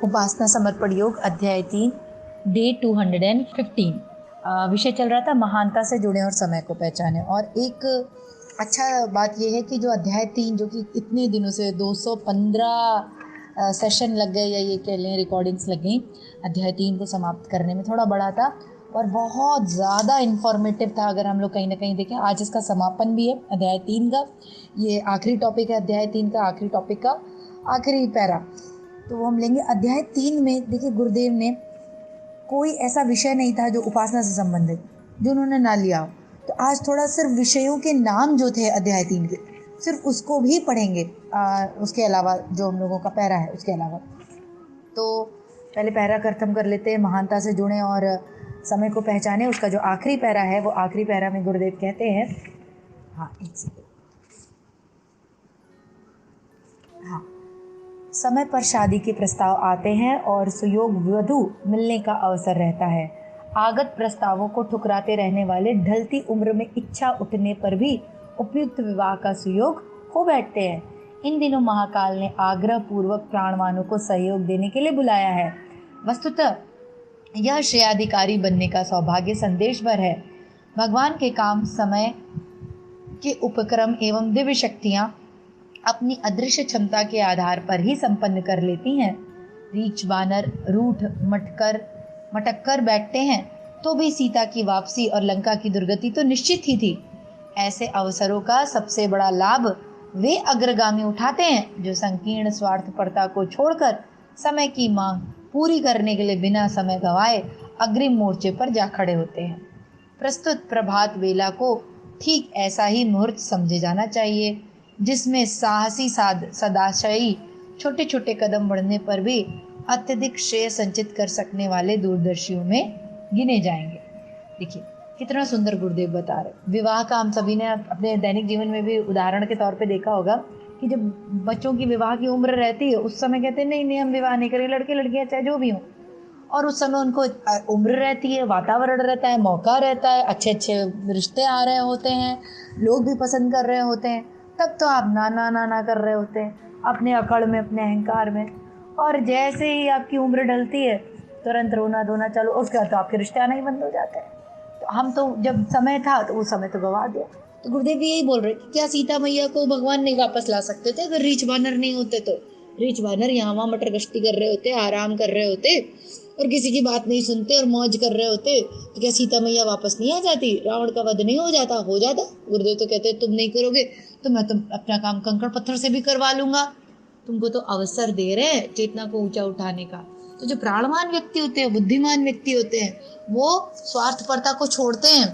उपासना समर्पण योग अध्याय 3 डे 215। विषय चल रहा था महानता से जुड़े और समय को पहचाने। और एक अच्छा बात यह है कि जो अध्याय 3 जो कि इतने दिनों से 215 सेशन लग गए या ये कह लें रिकॉर्डिंग्स लग गई अध्याय 3 को समाप्त करने में, थोड़ा बड़ा था और बहुत ज़्यादा इन्फॉर्मेटिव था। अगर हम लोग कहीं ना कहीं देखें, आज इसका समापन भी है अध्याय 3 का। ये आखिरी टॉपिक है अध्याय 3 का, आखिरी टॉपिक का आखिरी पैरा। तो वो हम लेंगे अध्याय 3 में। देखिए, गुरुदेव ने कोई ऐसा विषय नहीं था जो उपासना से संबंधित जो उन्होंने ना लिया। तो आज थोड़ा सिर्फ विषयों के नाम जो थे अध्याय 3 के, सिर्फ उसको भी पढ़ेंगे। उसके अलावा जो हम लोगों का पैरा है उसके अलावा। तो पहले पैरा खत्म कर लेते हैं, महानता से जुड़े और समय को पहचाने। उसका जो आखिरी पैरा है, वो आखिरी पैरा में गुरुदेव कहते हैं, हाँ एक सेकेंड, हाँ, समय पर शादी के प्रस्ताव आते हैं और सुयोग वधू मिलने का अवसर रहता है। आगत प्रस्तावों को ठुकराते रहने वाले ढलती उम्र में इच्छा उठने पर भी उपयुक्त विवाह का सुयोग हो बैठते हैं। इन दिनों महाकाल ने आग्रह पूर्वक प्राणवानों को सहयोग देने के लिए बुलाया है। वस्तुतः यह श्रेयाधिकारी बनने का सौभाग्य संदेश भर है। भगवान के काम समय के उपक्रम एवं दिव्य शक्तियाँ अपनी अदृश्य क्षमता के आधार पर ही संपन्न कर लेती हैं। रीछ बानर रूठ मटक कर बैठते हैं तो भी सीता की वापसी और लंका की दुर्गति तो निश्चित ही थी। ऐसे अवसरों का सबसे बड़ा लाभ वे अग्रगामी उठाते हैं जो संकीर्ण स्वार्थपरता को छोड़कर समय की मांग पूरी करने के लिए बिना समय गंवाए अग्रिम मोर्चे पर जा खड़े होते हैं। प्रस्तुत प्रभात वेला को ठीक ऐसा ही मुहूर्त समझे जाना चाहिए जिसमें साहसी सदाशयी छोटे छोटे कदम बढ़ने पर भी अत्यधिक श्रेय संचित कर सकने वाले दूरदर्शियों में गिने जाएंगे। देखिए कितना सुंदर गुरुदेव बता रहे। विवाह का हम सभी ने अपने दैनिक जीवन में भी उदाहरण के तौर पे देखा होगा कि जब बच्चों की विवाह की उम्र रहती है उस समय कहते हैं नहीं हम विवाह नहीं करेंगे, लड़के लड़कियां चाहे जो भी हों। और उस समय उनको उम्र रहती है, वातावरण रहता है, मौका रहता है, अच्छे अच्छे रिश्ते आ रहे होते हैं, लोग भी पसंद कर रहे होते हैं। तब तो आप ना ना ना ना कर रहे होते हैं अपने अकड़ में, अपने अहंकार में। और जैसे ही आपकी उम्र ढलती है तुरंत रोना धोना चलो, उसके बाद तो आपके रिश्ते आना ही बंद हो जाते हैं। तो हम तो जब समय था तो उस समय तो गवा दिया। तो गुरुदेव भी यही बोल रहे कि क्या सीता मैया को भगवान नहीं वापस ला सकते थे अगर रीछ बानर नहीं होते? तो रीछ बानर यहाँ वहाँ मटर गश्ती कर रहे होते, आराम कर रहे होते और किसी की बात नहीं सुनते और मौज कर रहे होते, तो क्या सीता मैया वापस नहीं आ जाती? रावण का वध नहीं हो जाता? हो जाता। गुरुदेव तो कहते तुम नहीं करोगे तो मैं तुम अपना काम कंकड़ पत्थर से भी करवा लूंगा। तुमको तो अवसर दे रहे हैं चेतना को ऊंचा उठाने का। तो जो प्राणवान व्यक्ति होते हैं, बुद्धिमान व्यक्ति होते हैं, वो स्वार्थपरता को छोड़ते हैं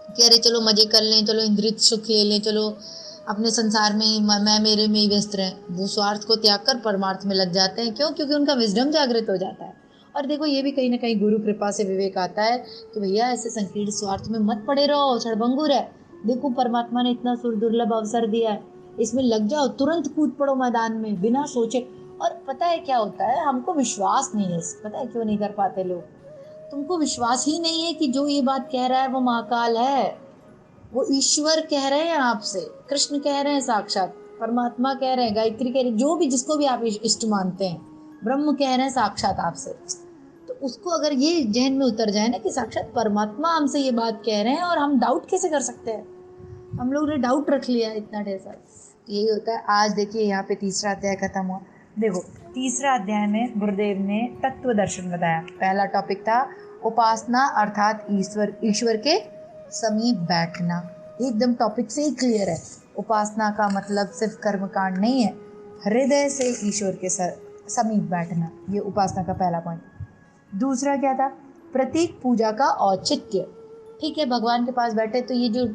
कि अरे चलो मजे कर लें, चलो इंद्रिय सुख ले लें, चलो अपने संसार में ही मैं मेरे में ही व्यस्त रहें। वो स्वार्थ को त्याग कर परमार्थ में लग जाते हैं। क्यों? क्योंकि उनका विजडम जागृत हो जाता है। और देखो ये भी कहीं ना कहीं गुरु कृपा से विवेक आता है कि भैया ऐसे संकीर्ण स्वार्थ में मत पड़े रहो, क्षणभंगुर है। देखो परमात्मा ने इतना दुर्लभ अवसर दिया है, इसमें लग जाओ, तुरंत कूद पड़ो मैदान में बिना सोचे। और पता है क्या होता है, हमको विश्वास नहीं है। पता है क्यों नहीं कर पाते लोग? तुमको विश्वास ही नहीं है कि जो ये बात कह रहा है वो महाकाल है, वो ईश्वर कह रहे हैं आपसे, कृष्ण कह रहे हैं, साक्षात परमात्मा कह रहे हैं, गायत्री कह रहे हैं, जो भी जिसको भी आप इष्ट मानते हैं, ब्रह्म कह रहे हैं साक्षात आपसे। तो उसको अगर ये जहन में उतर जाए ना कि साक्षात परमात्मा हमसे ये बात कह रहे हैं और हम डाउट कैसे कर सकते हैं? हम लोग ने डाउट रख लिया इतना ढेर सारा। यही होता है। आज देखिए यहाँ पे तीसरा अध्याय खत्म हुआ। देखो तीसरा अध्याय में गुरुदेव ने तत्व दर्शन बताया। पहला टॉपिक था उपासना अर्थात ईश्वर के समीप बैठना। एकदम टॉपिक से ही क्लियर है। उपासना का मतलब सिर्फ कर्मकांड नहीं है, हृदय से ईश्वर के समीप बैठना, ये उपासना का पहला पॉइंट। दूसरा क्या था? प्रतीक पूजा का औचित्य। ठीक है, भगवान के पास बैठे तो ये जो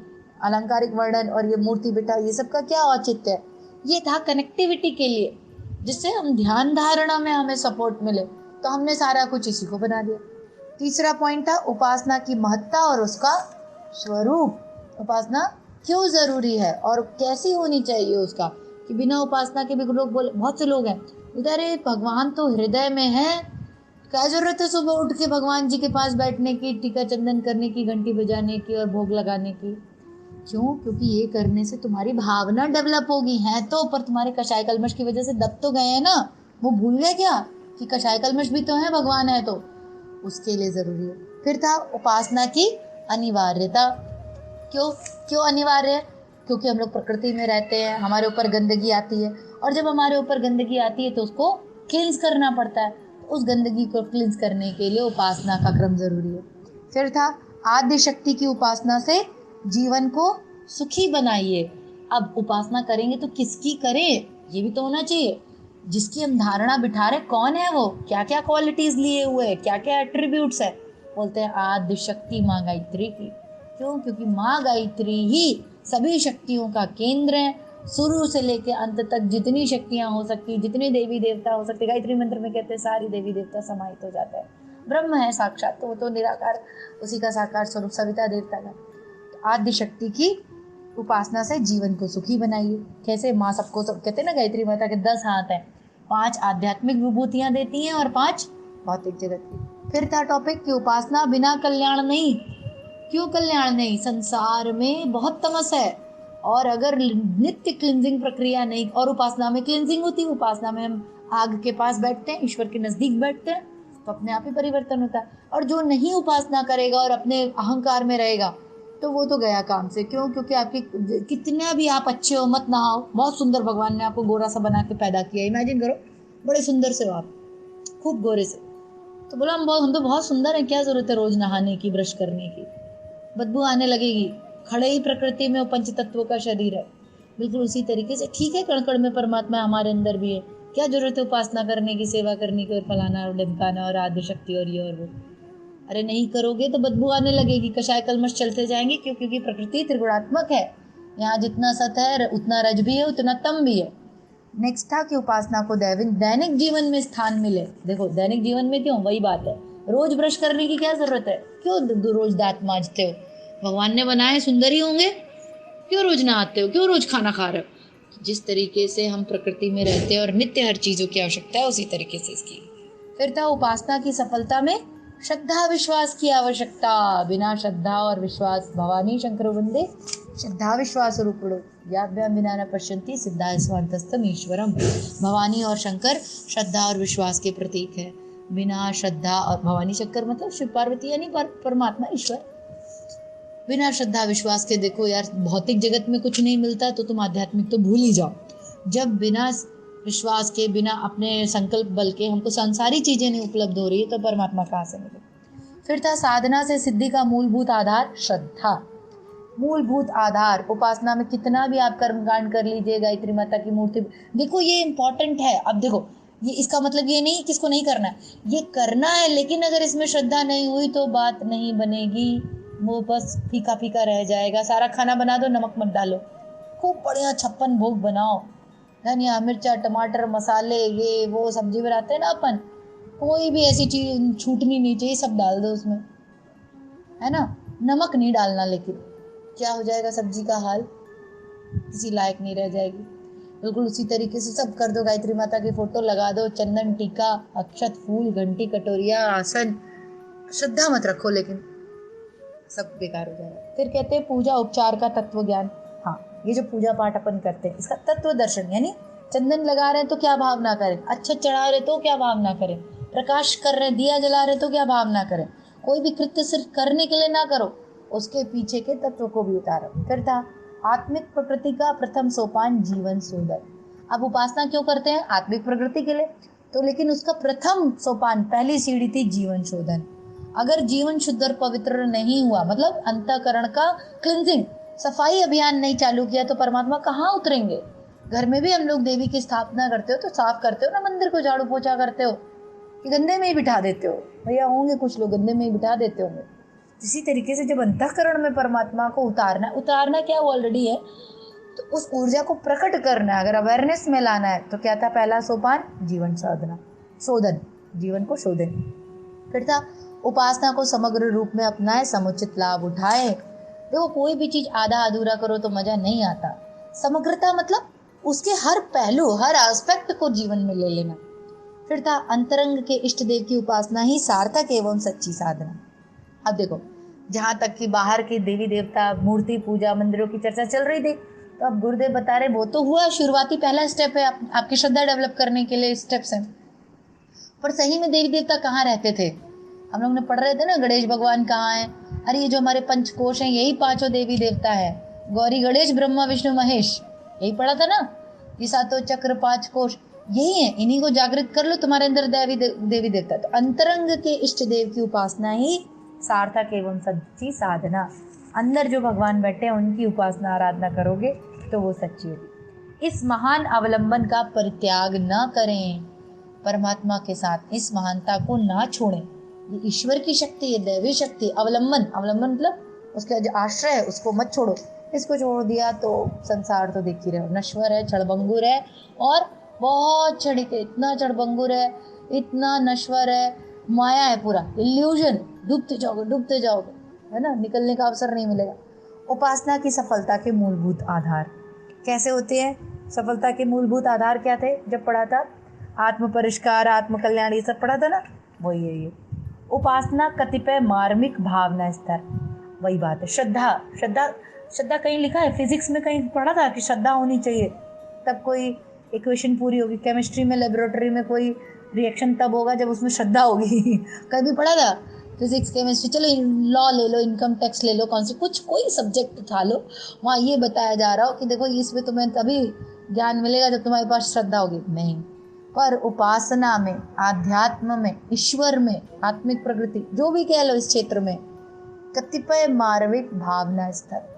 अलंकारिक वर्णन और ये मूर्ति बिठा, ये सब का क्या औचित्य है? ये था कनेक्टिविटी के लिए, जिससे हम ध्यान धारणा में हमें सपोर्ट मिले। तो हमने सारा कुछ इसी को बना दिया। तीसरा पॉइंट था उपासना की महत्ता और उसका स्वरूप। उपासना क्यों जरूरी है और कैसी होनी चाहिए उसका, कि बिना उपासना के भी लोग बोले, बहुत से लोग हैं अरे भगवान तो हृदय में है, क्या जरूरत है सुबह उठ के भगवान जी के पास बैठने की, टीका चंदन करने की, घंटी बजाने की और भोग लगाने की? क्यों? क्योंकि ये करने से तुम्हारी भावना डेवलप होगी। है तो पर तुम्हारे कषाय कलमश की वजह से दब तो गए हैं ना, वो भूल गए क्या? कि कषाय कल्मष भी तो है, भगवान है तो उसके लिए जरूरी है। फिर था उपासना की अनिवार्यता। क्यों क्यों अनिवार्य है? क्योंकि हम लोग प्रकृति में रहते हैं, हमारे ऊपर गंदगी आती है, और जब हमारे ऊपर गंदगी आती है तो उसको क्लींस करना पड़ता है। उस गंदगी को क्लींस करने के लिए उपासना का क्रम जरूरी है। फिर था आद्य शक्ति की उपासना से जीवन को सुखी बनाइए। अब उपासना करेंगे तो किसकी करें, ये भी तो होना चाहिए। जिसकी हम धारणा बिठा रहे कौन है वो, क्या क्या क्वालिटीज लिए हुए, क्या क्या एट्रीब्यूट्स है। बोलते हैं आद्य शक्ति माँ गायत्री की। क्यों? क्योंकि माँ गायत्री ही सभी शक्तियों का केंद्र है। शुरू से लेकर अंत तक जितनी शक्तियां हो सकती, जितने देवी देवता हो सकते, गायत्री मंत्र में कहते हैं सारी देवी देवता समाहित हो जाता है। ब्रह्म है साक्षात, तो वो तो निराकार, उसी का साकार स्वरूप सविता देवता का। तो आद्य शक्ति की उपासना से जीवन को सुखी बनाइए। कैसे? माँ सबको सब कहते हैं ना, गायत्री माता के 10 हाथ हैं, 5 आध्यात्मिक विभूतियां देती हैं और 5 भौतिक जगत की। फिर था टॉपिक की उपासना बिना कल्याण नहीं। क्यों कल्याण नहीं? संसार में बहुत तमस है, और अगर नित्य क्लिंजिंग प्रक्रिया नहीं, और उपासना में क्लिंजिंग होती है, उपासना में हम आग के पास बैठते हैं, ईश्वर के नजदीक बैठते हैं, तो अपने आप ही परिवर्तन होता है। और जो नहीं उपासना करेगा और अपने अहंकार में रहेगा तो वो तो गया काम से। क्यों? क्योंकि आपकी कितना भी आप अच्छे हो मत नहाओ, बहुत सुंदर भगवान ने आपको गोरा सा बना के पैदा किया, इमेजिन करो बड़े सुंदर से हो आप, खूब गोरे से, तो बोला हम तो बहुत सुंदर हैं, क्या जरूरत है रोज नहाने की, ब्रश करने की, बदबू आने लगेगी। खड़े ही प्रकृति में वो पंच तत्वों का शरीर है। बिल्कुल उसी तरीके से ठीक है, कण कण में परमात्मा हमारे अंदर भी है, क्या जरूरत है उपासना करने की, सेवा करने की, और फलाना और ढमकाना और आद्य शक्ति और ये और वो। अरे नहीं करोगे तो बदबू आने लगेगी, कषाय कल्मष चलते जाएंगे। क्यों? क्योंकि प्रकृति त्रिगुणात्मक है। यहाँ जितना सत है उतना रज भी है, उतना तम भी है। नेक्स्ट था कि उपासना को दैनिक जीवन में स्थान मिले। देखो दैनिक जीवन में क्यों, वही बात है, रोज ब्रश करने की क्या जरूरत है? क्यों रोज दांत मांजते हो? भगवान ने बनाए सुंदर ही होंगे, क्यों रोज नहाते हो? क्यों रोज खाना खा रहे हो? जिस तरीके से हम प्रकृति में रहते हैं और नित्य हर चीजों की आवश्यकता है, उसी तरीके से इसकी। फिर था उपासना की सफलता में श्रद्धा विश्वास की आवश्यकता। बिना श्रद्धा और विश्वास, भवानी शंकर वंदे श्रद्धा विश्वास रूपड़ो याभ्याम बिना न पश्यन्ति सिद्धा स्वांतस्तम ईश्वरम। भवानी और शंकर श्रद्धा और विश्वास के प्रतीक है। बिना श्रद्धा, और भवानी शंकर मतलब शिव पार्वती यानी परमात्मा ईश्वर। बिना श्रद्धा विश्वास के देखो यार, भौतिक जगत में कुछ नहीं मिलता तो तुम आध्यात्मिक तो भूल ही जाओ। जब बिना विश्वास के, बिना अपने संकल्प बल के हमको सांसारिक चीजें नहीं उपलब्ध हो रही है तो परमात्मा कहाँ से मिले? फिर था साधना से सिद्धि का मूलभूत आधार श्रद्धा। मूलभूत आधार। उपासना में कितना भी आप कर्मकांड कर लीजिए, गायत्री माता की मूर्ति, देखो ये इंपॉर्टेंट है। अब देखो ये इसका मतलब ये नहीं कि इसको नहीं करना है, ये करना है, लेकिन अगर इसमें श्रद्धा नहीं हुई तो बात नहीं बनेगी, वो बस फीका फीका रह जाएगा। सारा खाना बना दो, नमक मत डालो, खूब बढ़िया 56 भोग बनाओ, धनिया मिर्चा टमाटर मसाले ये वो सब्जी बनाते हैं ना अपन, कोई भी ऐसी चीज छूटनी नहीं चाहिए, सब डाल दो उसमें, है ना। नमक नहीं डालना, लेकिन क्या हो जाएगा सब्जी का हाल, किसी लायक नहीं रह जाएगी। बिल्कुल उसी तरीके से सब कर दो। गायत्री माता की फोटो लगा दो, चंदन टीका अक्षत फूल घंटी कटोरिया आसन, श्रद्धा मत रखो, लेकिन सब बेकार हो जाएगा। फिर कहते हैं पूजा उपचार का तत्व ज्ञान। हाँ, ये जो पूजा पाठ अपन करते हैं इसका तत्व दर्शन, यानी चंदन लगा रहे हैं तो क्या भावना करें, अच्छा चढ़ा रहे तो क्या भावना करें, प्रकाश कर रहे हैं दिया जला रहे तो क्या भावना करें। कोई भी कृत्य सिर्फ करने के लिए ना करो, उसके पीछे के तत्व को भी उतारो। फिर था आत्मिक प्रकृति का प्रथम सोपान जीवन शोधन। अब उपासना क्यों करते हैं? आत्मिक प्रकृति के लिए, तो लेकिन उसका प्रथम सोपान, पहली सीढ़ी थी जीवन शोधन। अगर जीवन शुद्ध और पवित्र नहीं हुआ, मतलब अंतःकरण का क्लिंजिंग, सफाई अभियान नहीं चालू किया, तो परमात्मा कहाँ उतरेंगे। घर में भी हम लोग देवी की स्थापना करते हो तो साफ करते हो ना, मंदिर को झाड़ू पोछा करते हो कि गंदे में ही बिठा देते हो? भैया होंगे कुछ लोग गंदे में ही बिठा देते होंगे। इसी तरीके से जब अंतःकरण में परमात्मा को उतारना क्या वो ऑलरेडी है, तो उस ऊर्जा को प्रकट करना है, अगर अवेयरनेस में लाना है तो क्या था पहला सोपान? जीवन साधना, शोधन, जीवन को शोधन। फिर था उपासना को समग्र रूप में अपनाए, समुचित लाभ उठाए। देखो कोई भी चीज आधा अधूरा करो तो मजा नहीं आता। समग्रता मतलब उसके हर पहलू, हर एस्पेक्ट को जीवन में ले लेना। फिर था अंतरंग के इष्ट देव की उपासना ही सार्थक एवं सच्ची साधना। अब देखो, जहाँ तक कि बाहर की देवी देवता मूर्ति पूजा मंदिरों की चर्चा चल रही थी, तो अब गुरुदेव बता रहे वो तो हुआ शुरुआती पहला स्टेप है, आपकी श्रद्धा डेवलप करने के लिए स्टेप्स हैं। पर सही में देवी देवता कहाँ रहते थे? हम लोग ने पढ़ रहे थे ना, गणेश भगवान कहाँ है? अरे ये जो हमारे पंचकोश हैं यही पांचों देवी देवता है, गौरी गणेश ब्रह्मा विष्णु महेश, यही पढ़ा था ना। ये सातों चक्र पांच कोश यही है, इन्हीं को जागृत कर लो, तुम्हारे अंदर देवी देवता। तो अंतरंग के इष्ट देव की उपासना ही सार्थक एवं सच्ची साधना। अंदर जो भगवान बैठे हैं उनकी उपासना आराधना करोगे तो वो सच्ची होगी। इस महान अवलंबन का परित्याग न करें, परमात्मा के साथ इस महानता को ना छोड़ें। ये ईश्वर की शक्ति है, दैवी शक्ति। अवलंबन मतलब उसका जो आश्रय है उसको मत छोड़ो। इसको छोड़ दिया तो संसार तो देख ही रहे हो, नश्वर है, क्षणभंगुर है और बहुत क्षणिक है, इतना क्षणभंगुर है, इतना नश्वर है, माया है, पूरा इल्यूजन, डूबते जाओगे, है ना, निकलने का अवसर नहीं मिलेगा। उपासना की सफलता के मूलभूत आधार कैसे होते हैं? सफलता के मूलभूत आधार क्या थे? जब पढ़ा था आत्म परिष्कार, आत्म कल्याण, ये सब पढ़ा था ना, वही है ये। उपासना कतिपय मार्मिक भावना स्तर, वही बात है। श्रद्धा कहीं लिखा है, फिजिक्स में कहीं पढ़ा था कि श्रद्धा होनी चाहिए तब कोई इक्वेशन पूरी होगी। केमिस्ट्री में लेबोरेटरी में कोई रिएक्शन तब होगा जब उसमें श्रद्धा होगी। कभी पढ़ा था? फिजिक्स केमिस्ट्री, चलो लॉ ले लो, इनकम टैक्स ले लो, कौन सी कोई सब्जेक्ट उठा लो, वहाँ ये बताया जा रहा हो कि देखो इसमें तुम्हें तभी ज्ञान मिलेगा जब तुम्हारे पास श्रद्धा होगी। नहीं, पर उपासना में, आध्यात्म में, ईश्वर में, आत्मिक प्रकृति, जो भी कह लो इस क्षेत्र में, कतिपय मार्मिक भावना स्तर,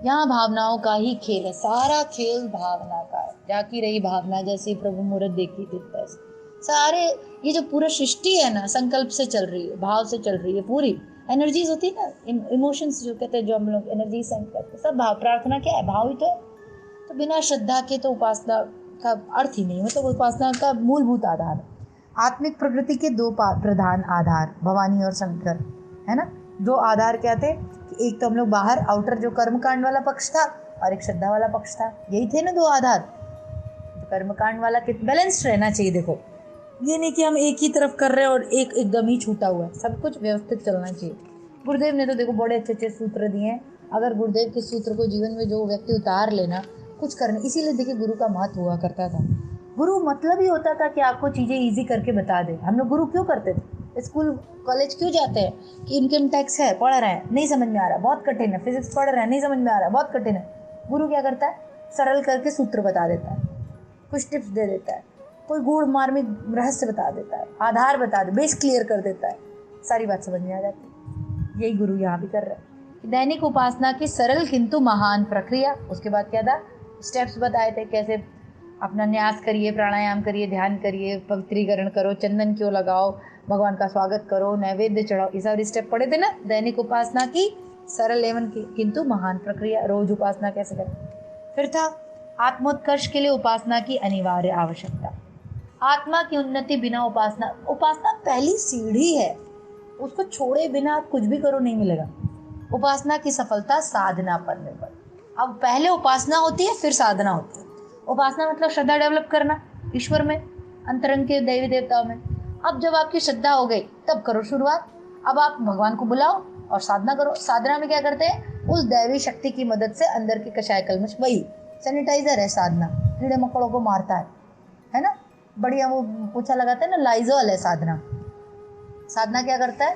यहाँ भावनाओं का ही खेल है, सारा खेल भावना का है। जाकी रही भावना जैसे प्रभु मुहूर्त देखी थी तैसे। सारे ये जो पूरा सृष्टि है ना, संकल्प से चल रही है, भाव से चल रही है, पूरी एनर्जीज होती है ना, इमोशंस जो कहते हैं, जो हम लोग एनर्जी सेंड करते हैं, सब भाव। प्रार्थना क्या है? भाव ही तो है। तो बिना श्रद्धा के तो उपासना का अर्थ ही नहीं, मतलब उपासना का मूलभूत आधार है। आत्मिक प्रकृति के दो प्रधान आधार, भवानी और शंकर, है ना। दो आधार क्या थे कि एक तो हम लोग बाहर आउटर जो कर्मकांड वाला पक्ष था और एक श्रद्धा वाला पक्ष था, यही थे ना दो आधार। तो कर्मकांड वाला बैलेंस्ड रहना चाहिए। देखो, ये नहीं कि हम एक ही तरफ कर रहे हैं और एक एकदम ही छूटा हुआ है, सब कुछ व्यवस्थित चलना चाहिए। गुरुदेव ने तो देखो बड़े अच्छे अच्छे सूत्र दिए हैं। अगर गुरुदेव के सूत्र को जीवन में जो व्यक्ति उतार लेना, कुछ करना, इसीलिए देखिए गुरु का महत्व हुआ करता था। गुरु मतलब ही होता था कि आपको चीज़ें ईजी करके बता दे। हम लोग गुरु क्यों करते थे? स्कूल कॉलेज क्यों जाते हैं? कि इनकम टैक्स है, पढ़ रहे हैं, नहीं समझ में आ रहा, बहुत कठिन है। फिजिक्स पढ़ रहे हैं, नहीं समझ में आ रहा, बहुत कठिन है। गुरु क्या करता है? सरल करके सूत्र बता देता है, कुछ टिप्स दे देता है, कोई गूढ़ मार्मिक रहस्य बता देता है, आधार बता दे, बेस क्लियर कर देता है, सारी बात समझ में आ जाती है। यही गुरु यहाँ भी कर रहे हैं। दैनिक उपासना की सरल किंतु महान प्रक्रिया। उसके बाद क्या था? स्टेप्स बताए थे, कैसे अपना न्यास करिए, प्राणायाम करिए, ध्यान करिए, पवित्रीकरण करो, चंदन क्यों लगाओ, भगवान का स्वागत करो, नैवेद्य चढ़ाओ, ये सारे स्टेप पढ़े थे ना। दैनिक उपासना की सरल एवं किंतु महान प्रक्रिया, रोज उपासना कैसे करें। फिर था आत्मोत्कर्ष के लिए उपासना की अनिवार्य आवश्यकता। आत्मा की उन्नति बिना उपासना पहली सीढ़ी है, उसको छोड़े बिना कुछ भी करो नहीं मिलेगा। उपासना की सफलता साधना पर निर्भर। अब पहले उपासना होती है, फिर साधना होती है। उपासना मतलब श्रद्धा डेवलप करना ईश्वर में, अंतरंग के देवी देवताओं में। अब जब आपकी श्रद्धा हो गई तब करो शुरुआत। अब आप भगवान को बुलाओ और साधना करो। साधना में क्या करते हैं? उस दैवी शक्ति की मदद से अंदर के कषाय कल्मश, वही सैनिटाइजर है साधना, कीड़े मकोड़ों को मारता है ना, बढ़िया वो पोछा लगाता है ना, लाइजॉल है साधना। साधना क्या करता है?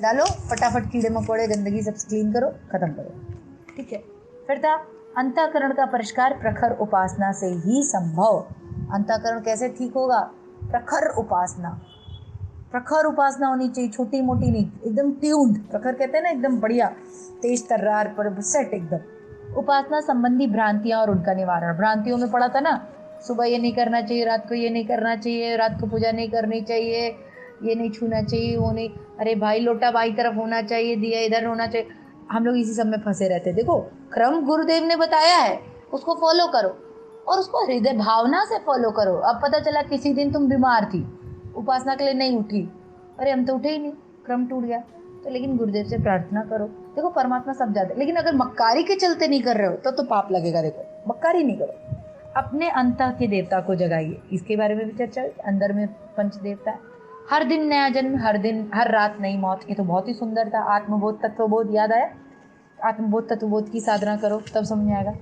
डालो फटाफट कीड़े मकोड़े, गंदगी सब क्लीन करो, खत्म करो, ठीक है। फिर था अंतःकरण का परिष्कार प्रखर उपासना से ही संभव। अंतःकरण कैसे ठीक होगा? प्रखर उपासना होनी चाहिए, छोटी मोटी नहीं, एकदम ट्यून्ड। प्रखर कहते हैं ना, एकदम बढ़िया तेज तर्रार पर सेट एकदम। उपासना संबंधी भ्रांतियां और उनका निवारण। भ्रांतियों में पढ़ा था ना, सुबह ये नहीं करना चाहिए, रात को ये नहीं करना चाहिए, रात को पूजा नहीं करनी चाहिए, ये नहीं छूना चाहिए, वो नहीं, अरे भाई लोटा बाई तरफ होना चाहिए, दिया इधर होना चाहिए। हम लोग इसी सब में फंसे रहते। देखो क्रम गुरुदेव ने बताया है, उसको फॉलो करो और उसको हृदय भावना से फॉलो करो। अब पता चला किसी दिन तुम बीमार थी, उपासना के लिए नहीं उठी, अरे हम तो उठे ही नहीं, क्रम टूट गया, तो लेकिन गुरुदेव से प्रार्थना करो। देखो परमात्मा सब जानते, लेकिन अगर मक्कारी के चलते नहीं कर रहे हो तो पाप लगेगा। देखो मक्कारी नहीं करो, अपने अंतः के देवता को जगाइए। इसके बारे में भी चर्चा, अंदर में पंच देवता है। हर दिन नया जन्म, हर दिन हर रात नई मौत। ये तो बहुत ही सुंदर था। आत्मबोध तत्वबोध याद आया? आत्मबोध तत्वबोध की साधना करो तब समझ में आएगा।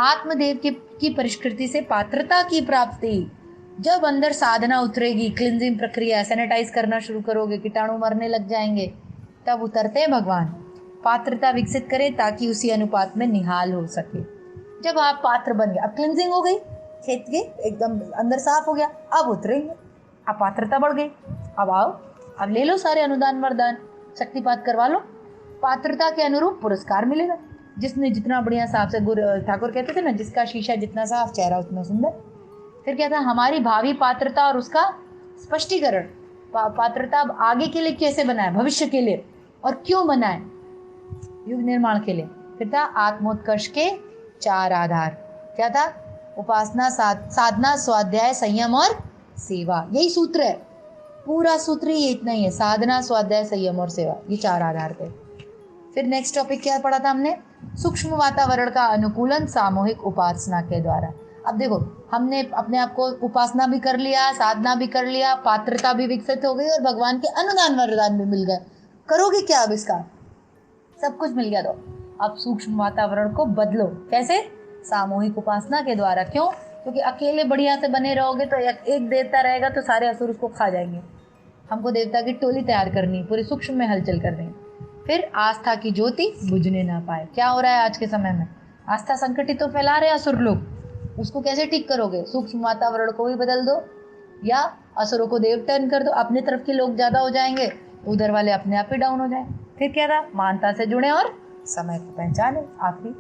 आत्मदेव की परिष्कृति से पात्रता की प्राप्ति। जब अंदर साधना उतरेगी, क्लिनजिंग प्रक्रिया, सैनिटाइज करना शुरू करोगे, कीटाणु मरने लग जाएंगे, तब उतरते हैं भगवान। पात्रता विकसित करें ताकि उसी अनुपात में निहाल हो सके। जब आप पात्र बन गए, अब क्लिनजिंग हो गई, खेत के एकदम अंदर साफ हो गया, अब उतरेंगे, अब पात्रता बढ़ गई, अब आओ, अब ले लो सारे अनुदान वरदान, शक्तिपात करवा लो, पात्रता के अनुरूप पुरस्कार मिलेगा। जिसने जितना बढ़िया साफ से, गुरु ठाकुर कहते थे ना, जिसका शीशा जितना साफ चेहरा उतना सुंदर। फिर क्या था, हमारी भावी पात्रता और उसका स्पष्टीकरण। पात्रता अब आगे के लिए कैसे बनाए, भविष्य के लिए, और क्यों बनाए, युग निर्माण के लिए। फिर था आत्मोत्कर्ष के 4 आधार। क्या था, उपासना, साधना, स्वाध्याय, संयम और सेवा। यही सूत्र है, पूरा सूत्र ही इतना ही है, साधना, स्वाध्याय, संयम और सेवा, ये 4 आधार थे। फिर नेक्स्ट टॉपिक क्या पढ़ा था हमने, सूक्ष्म वातावरण का अनुकूलन सामूहिक उपासना के द्वारा। अब देखो, हमने अपने आप को उपासना भी कर लिया, साधना भी कर लिया, पात्रता भी विकसित हो गई और भगवान के अनुदान वरदान भी मिल गए। करोगे क्या अब इसका, सब कुछ मिल गया तो अब सूक्ष्म वातावरण को बदलो। कैसे, सामूहिक उपासना के द्वारा। क्यों, क्योंकि अकेले बढ़िया से बने रहोगे तो एक देवता रहेगा तो सारे असुर उसको खा जाएंगे। हमको देवता की टोली तैयार करनी, पूरे सूक्ष्म में हलचल करनी। फिर आस्था की ज्योति बुझने ना पाए। क्या हो रहा है आज के समय में, आस्था संकट तो फैला रहे असुर लोग, उसको कैसे ठीक करोगे, सूक्ष्म वातावरण को भी बदल दो या असुरों को देव टर्न कर दो, अपने तरफ के लोग ज़्यादा हो जाएंगे, उधर वाले अपने आप ही डाउन हो जाए। फिर क्या था, मानता से जुड़े और समय को पहचाने। आखिरी,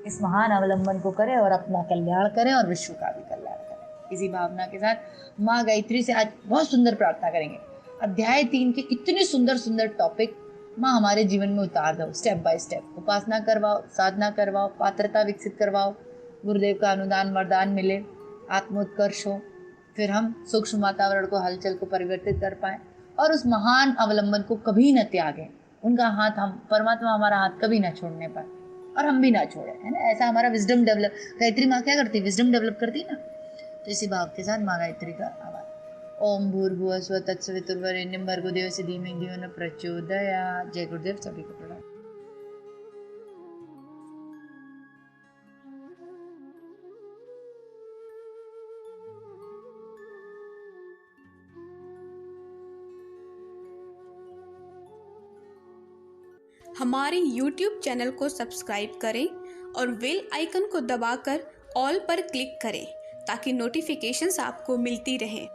इस महान अवलंबन को करें और अपना कल्याण करें और विश्व का भी कल्याण करें। इसी भावना के साथ माँ गायत्री से आज बहुत सुंदर प्रार्थना करेंगे। अध्याय 3 के इतने सुंदर सुंदर टॉपिक माँ हमारे जीवन में उतार दो, स्टेप बाय स्टेप। उपासना करवाओ, साधना करवाओ, पात्रता विकसित करवाओ, गुरुदेव का अनुदान वरदान मिले, आत्मोत्कर्ष हो, फिर हम सूक्ष्म वातावरण को, हलचल को परिवर्तित कर पाए और उस महान अवलंबन को कभी न त्यागें। उनका हाथ, हम परमात्मा हमारा हाथ कभी ना छोड़ने पाए और हम भी ना छोड़े, है ना। ऐसा हमारा विजडम डेवलप, गायत्री माँ क्या करती है, विजडम डेवलप करती है ना। तो इसी भाव के साथ माँ गायत्री का आवाज। ओम भूर्भुवः स्वः तत्सवितुर्वरेण्यं भर्गो देवस्य धीमहि धियो न प्रचोदयात्। जय गुरुदेव, सभी को प्रणाम। हमारे YouTube चैनल को सब्सक्राइब करें और बेल आइकन को दबाकर ऑल पर क्लिक करें ताकि नोटिफिकेशंस आपको मिलती रहें।